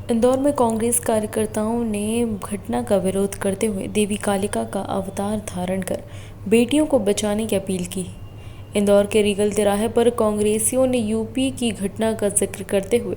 इंदौर में कांग्रेस कार्यकर्ताओं ने घटना का विरोध करते हुए देवी कालिका का अवतार धारण कर बेटियों को बचाने की अपील की। इंदौर के रीगल तिराहे पर कांग्रेसियों ने यूपी की घटना का जिक्र करते हुए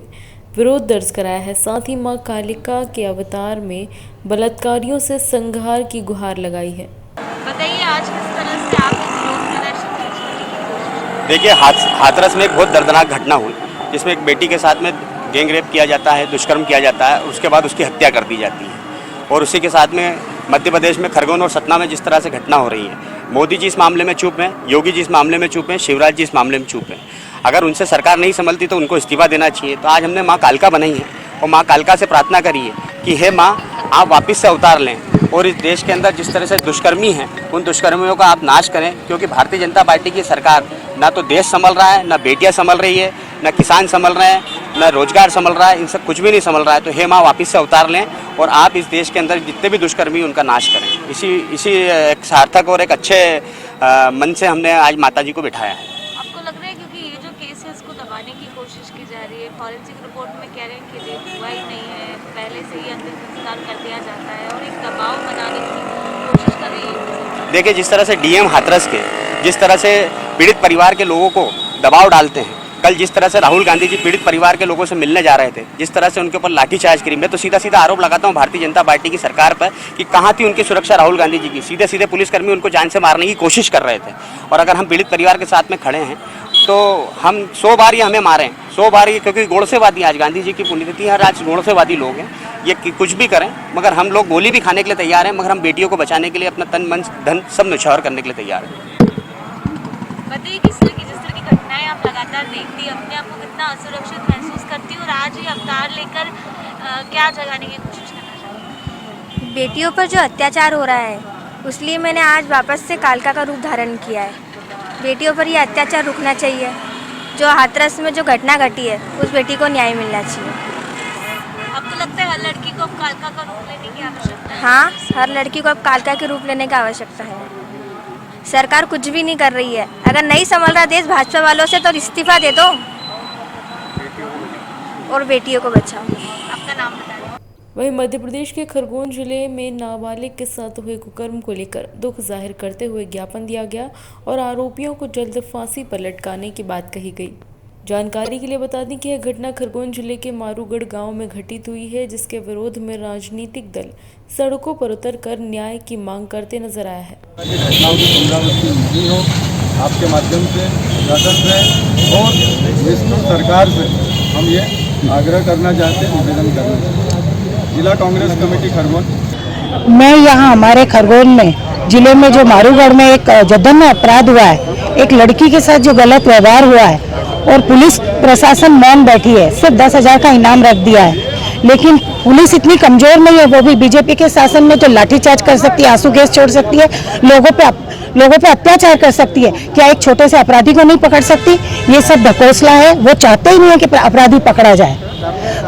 विरोध दर्ज कराया है। साथ ही मां कालिका के अवतार में बलात्कारियों से संहार की गुहार लगाई है। बताइए आज किस तरह से आप विरोध प्रदर्शन कीजिए। देखिए, हाथरस में एक बहुत दर्दनाक घटना हुई जिसमें एक बेटी के साथ में गैंग रेप किया जाता है, दुष्कर्म किया जाता है, उसके बाद उसकी हत्या कर दी जाती है। और उसी के साथ में मध्य प्रदेश में खरगोन और सतना में जिस तरह से घटना हो रही है, मोदी जी इस मामले में चुप हैं, योगी जी इस मामले में चुप हैं, शिवराज जी इस मामले में चुप हैं। अगर उनसे सरकार नहीं संभलती तो उनको इस्तीफा देना चाहिए। तो आज हमने माँ कालिका बनाई है और माँ कालिका से प्रार्थना करी है कि हे माँ, आप वापस से अवतार लें और इस देश के अंदर जिस तरह से दुष्कर्मी हैं उन दुष्कर्मियों का आप नाश करें। क्योंकि भारतीय जनता पार्टी की सरकार ना तो देश संभल रहा है, ना बेटियां संभल रही है, ना किसान संभल रहे हैं, ना रोजगार संभल रहा है, इनसे कुछ भी नहीं संभल रहा है। तो हे माँ, वापस से अवतार लें और आप इस देश के अंदर जितने भी दुष्कर्मी उनका नाश करें। इसी एक सार्थक और एक अच्छे मन से हमने आज माता जी को बिठाया है। आपको लग रहा है क्योंकि ये जो केस है इसको दबाने की कोशिश की जा रही है, फॉरेंसिक रिपोर्ट में कह रहे हैं कि रेप हुआ ही नहीं है, पहले से ही अंतिम संस्कार कर दिया जाता है और एक दबाव बनाने की कोशिश कर रही है। देखिए, जिस तरह से डीएम हाथरस के जिस तरह से पीड़ित परिवार के लोगों को दबाव डालते हैं, कल जिस तरह से राहुल गांधी जी पीड़ित परिवार के लोगों से मिलने जा रहे थे, जिस तरह से उनके ऊपर लाठीचार्ज करी, मैं तो सीधा सीधा आरोप लगाता हूं भारतीय जनता पार्टी की सरकार पर कि कहां थी उनकी सुरक्षा राहुल गांधी जी की। सीधे सीधे पुलिसकर्मी उनको जान से मारने की कोशिश कर रहे थे। और अगर हम पीड़ित परिवार के साथ में खड़े हैं तो हम 100 बार ये हमें मारें, 100 बार ये, क्योंकि गोड़सेवादी आज गांधी जी की पुण्यतिथि है, आज गोड़सेवादी लोग हैं, ये कुछ भी करें, मगर हम लोग गोली भी खाने के लिए तैयार हैं, मगर हम बेटियों को बचाने के लिए अपना तन मन धन सब न्यौछावर करने के लिए तैयार हैं। बताइए जिस तरह की घटनाएं आप लगातार देखती है, अपने आप को कितना असुरक्षित महसूस करती है और आज ये अवतार लेकर क्या जगाने की कोशिश करना चाहती है। बेटियों पर जो अत्याचार हो रहा है उसलिए मैंने आज वापस से कालिका का रूप धारण किया है। बेटियों पर यह अत्याचार रुकना चाहिए। जो हाथरस में जो घटना घटी है उस बेटी को न्याय मिलना चाहिए। आपको लगता है हर लड़की को अब कालिका का रूप लेने की आवश्यकता है? हाँ, हर लड़की को अब कालिका के रूप लेने की आवश्यकता है। सरकार कुछ भी नहीं कर रही है। अगर नहीं संभल रहा देश भाजपा वालों से तो इस्तीफा दे दो और बेटियों को बचाओ। आपका नाम बताइए। वहीं मध्य प्रदेश के खरगोन जिले में नाबालिग के साथ हुए कुकर्म को लेकर दुख जाहिर करते हुए ज्ञापन दिया गया और आरोपियों को जल्द फांसी पर लटकाने की बात कही गई। जानकारी के लिए बता दें कि यह घटना खरगोन जिले के मारूगढ़ गांव में घटित हुई है, जिसके विरोध में राजनीतिक दल सड़कों पर उतरकर न्याय की मांग करते नजर आया है। आपके माध्यम से शासन से और विस्तृत सरकार से हम ये आग्रह करना चाहते हैं, निवेदन करना चाहते हैं। जिला कांग्रेस कमेटी खरगोन। मैं यहाँ हमारे खरगोन में जिले में जो मारूगढ़ में एक जघन्य अपराध हुआ है, एक लड़की के साथ जो गलत व्यवहार हुआ है और पुलिस प्रशासन मौन बैठी है, सिर्फ 10,000 का इनाम रख दिया है। लेकिन पुलिस इतनी कमजोर नहीं है, वो भी बीजेपी के शासन में जो लाठीचार्ज कर सकती है, आंसू गैस छोड़ सकती है, लोगों पे अत्याचार कर सकती है, क्या एक छोटे से अपराधी को नहीं पकड़ सकती? ये सब ढकोसला है। वो चाहते ही नहीं है कि अपराधी पकड़ा जाए।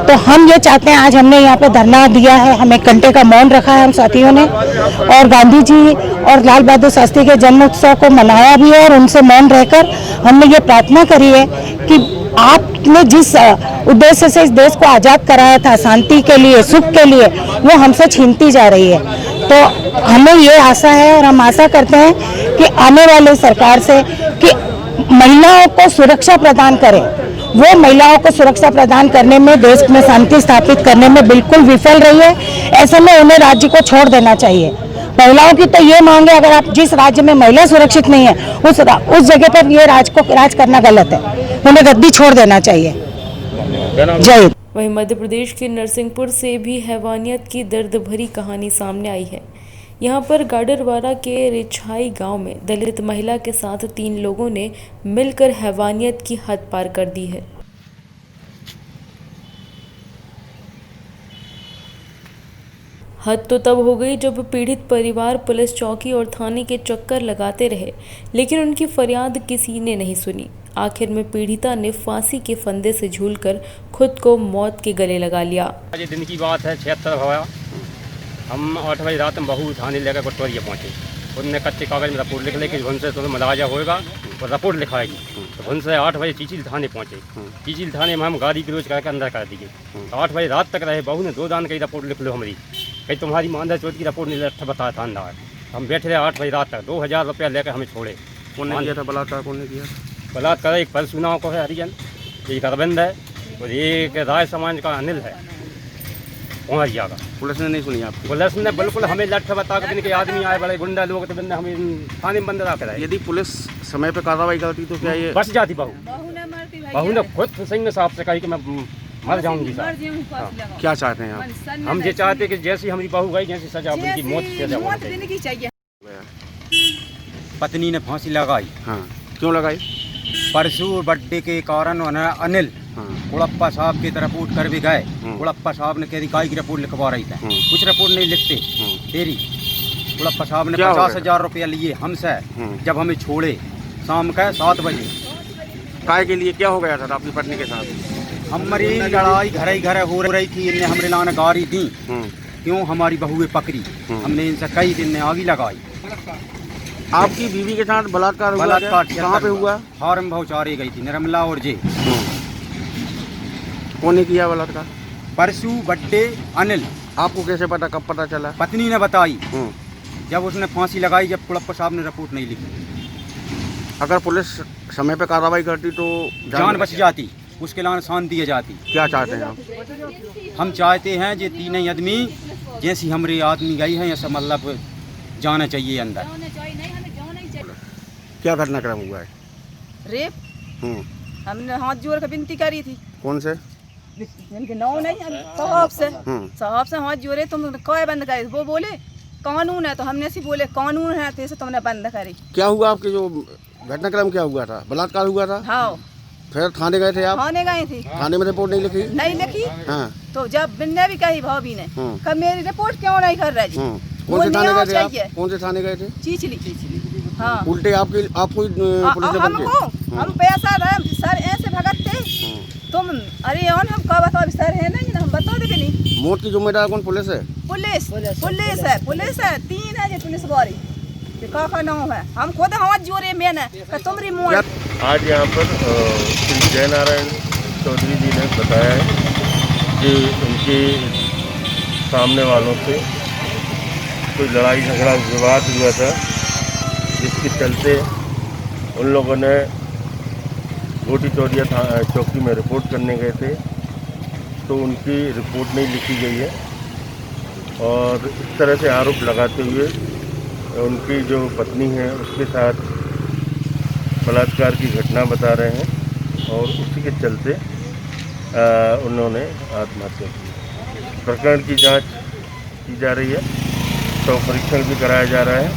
तो हम ये चाहते हैं, आज हमने यहाँ पे धरना दिया है, हम 1 घंटे का मौन रखा है हम साथियों ने, और गांधी जी और लाल बहादुर शास्त्री के जन्म उत्सव को मनाया भी है और उनसे मौन रहकर हमने ये प्रार्थना करी है कि आपने जिस उद्देश्य से इस देश को आज़ाद कराया था, शांति के लिए, सुख के लिए, वो हमसे छीनती जा रही है। तो हमें ये आशा है और हम आशा करते हैं कि आने वाले सरकार से कि महिलाओं को सुरक्षा प्रदान करें। वो महिलाओं को सुरक्षा प्रदान करने में, देश में शांति स्थापित करने में बिल्कुल विफल रही है। ऐसे में उन्हें राज्य को छोड़ देना चाहिए। महिलाओं की तो ये मांग है, अगर आप जिस राज्य में महिला सुरक्षित नहीं है उस जगह पर ये राज करना गलत है। उन्हें गद्दी छोड़ देना चाहिए। जय। वहीं मध्य प्रदेश के नरसिंहपुर से भी हैवानियत की दर्द भरी कहानी सामने आई है। यहाँ पर गाडरवाड़ा के रिछाई गांव में दलित महिला के साथ 3 लोगों ने मिलकर हैवानियत की हद पार कर दी है। हद तो तब हो गई जब पीड़ित परिवार पुलिस चौकी और थाने के चक्कर लगाते रहे, लेकिन उनकी फरियाद किसी ने नहीं सुनी। आखिर में पीड़िता ने फांसी के फंदे से झूलकर खुद को मौत के गले लगा लिया। आज दिन की बात है, 76 हुआ। हम 8 बजे रात में बहू थाने लेकर कोटवारिया पहुँचे। उनने कच्चे कागज में रिपोर्ट लिख ली कि उनसे तुम्हें मुलाजा होगा और रिपोर्ट लिखाएगी। तो उनसे 8 बजे चीचिल थाने पहुँचे। चीचिल थाने में हम गाड़ी क्लोज करके अंदर कर दिए। तो 8 बजे रात तक रहे। बहू ने 2 दान की रिपोर्ट लिख लो हमारी, कहीं तुम्हारी मानदा चोट की रिपोर्ट नहीं लिखा बताया था अंदर। हम बैठे रहे 8 बजे रात तक, 2000 रुपया लेकर हमें छोड़े। कौन ने किया था बलात्कार? कौन ने किया? बलात्कार एक परसुनाव को है हरिजन, एक अरविंद है और एक राय समाज का अनिल है कुंवरिया का। पुलिस ने नहीं सुनी आपकी? पुलिस ने बिल्कुल हमें लठ बता के इनके आदमी आए बड़े गुंडा लोग, तो बंदे हमें थाने में बंद रख रहे। यदि पुलिस समय पे कार्रवाई करती तो क्या ये बच जाती बहू ने खुद सिंह साहब से कही कि मैं मर जाऊंगी साहब। क्या चाहते हैं आप? हम ये चाहते कि जैसी हमारी बहू गई जैसी सजा उनकी मौत की चाहिए। पत्नी ने फांसी लगाई। हाँ, क्यों लगाई? परसों बर्थडे के कारण उन्हें अनिल उड़प्पा साहब की तरफ उठ कर भी गए। उड़प्पा साहब ने कह दी गाय की रिपोर्ट लिखवा रही था, कुछ रिपोर्ट नहीं लिखते तेरी। उड़प्पा साहब ने 50,000 रुपया लिए हमसे जब हमें छोड़े शाम का 7 बजे। काय के लिए क्या हो गया था आपकी पत्नी के साथ? हमारी लड़ाई घर हो रही थी, इनने हमने लाना गाड़ी दी, क्यों हमारी बहुएं पकड़ी, हमने इनसे कई दिन में आगी लगाई। आपकी बीवी के साथ बलात्कार हुआ? बलात्कार कहाँ पे हुआ? फार्म बहुचारी गई थी निर्मला और जे। कौन ने किया बलात्कार? परसों बर्थडे अनिल। आपको कैसे पता, कब पता चला? पत्नी ने बताई जब उसने फांसी लगाई, जब कुड़प्पा साहब ने रिपोर्ट नहीं लिखी। अगर पुलिस समय पे कार्रवाई करती तो जान बच जाती, उसके लिए शांति दी जाती। क्या चाहते हैं आप? हम चाहते हैं ये तीनों आदमी जैसी हमारे आदमी गई हैं ऐसा मतलब जाना चाहिए अंदर। क्या घटनाक्रम हुआ है? रेप। हमने हाथ जोड़ कर विनती करी थी। कौन से? इनके नाम नहीं, साहब से हाथ जोड़े, तुम क्या बंद करे? वो बोले कानून है, तो हमने से बोले कानून है तो इसे तुमने बंद करी। क्या हुआ आपके जो घटनाक्रम क्या हुआ था? बलात्कार हुआ था? हाँ। फिर थाने गए थे आप? थाने गए थे। थाने में रिपोर्ट नहीं लिखी? नहीं लिखी। हाँ। तो जब बिन्ने भी कही भाभी ने कब मेरी रिपोर्ट क्यों नहीं कर रही जी? कौन से थाने गए थे आप? कौन से थाने गए थे? चीचली। हाँ। उल्टे आपको पुलिस ने हमको हम पैसा रहे सर ऐसे भगतते तुम। अरे हम कब बताओ सर है नहीं ना, हम बता देंगे नहीं। मौत की जिम्मेदार कौन? पुलिस है? पुलिस है 3 है जी पुलिस वाली का नाम है। हम खुद हाथ जोड़े मैंने तुम्हारी मौत। आज यहाँ पर श्री जयनारायण चौधरी जी ने बताया है कि उनके सामने वालों से कोई लड़ाई झगड़ा विवाद हुआ था, जिसके चलते उन लोगों ने गोटी चौरिया चौकी में रिपोर्ट करने गए थे, तो उनकी रिपोर्ट नहीं लिखी गई है। और इस तरह से आरोप लगाते हुए उनकी जो पत्नी है उसके साथ बलात्कार की घटना बता रहे हैं और उसी के चलते उन्होंने आत्महत्या की। प्रकरण की जांच की जा रही है, तो परीक्षण भी कराया जा रहा है।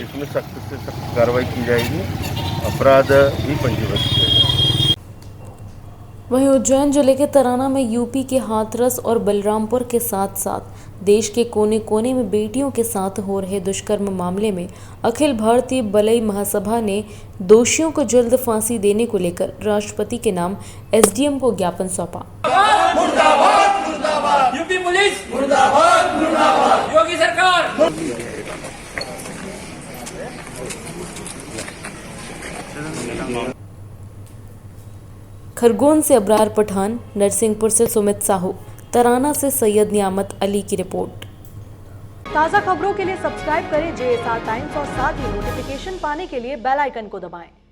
इसमें सख्त से सख्त कार्रवाई की जाएगी, अपराध भी पंजीबद्ध किया जाएगा। वहीं उज्जैन जिले के तराना में यूपी के हाथरस और बलरामपुर के साथ साथ देश के कोने कोने में बेटियों के साथ हो रहे दुष्कर्म मामले में अखिल भारतीय बलई महासभा ने दोषियों को जल्द फांसी देने को लेकर राष्ट्रपति के नाम एसडीएम को ज्ञापन सौंपा। यूपी पुलिस मुर्दाबाद, योगी सरकार। खरगोन से अबरार पठान, नरसिंहपुर से सुमित साहू, तराना से सैयद नियामत अली की रिपोर्ट। ताज़ा खबरों के लिए सब्सक्राइब करें JSR टाइम्स और साथ ही नोटिफिकेशन पाने के लिए बेल आइकन को दबाएं।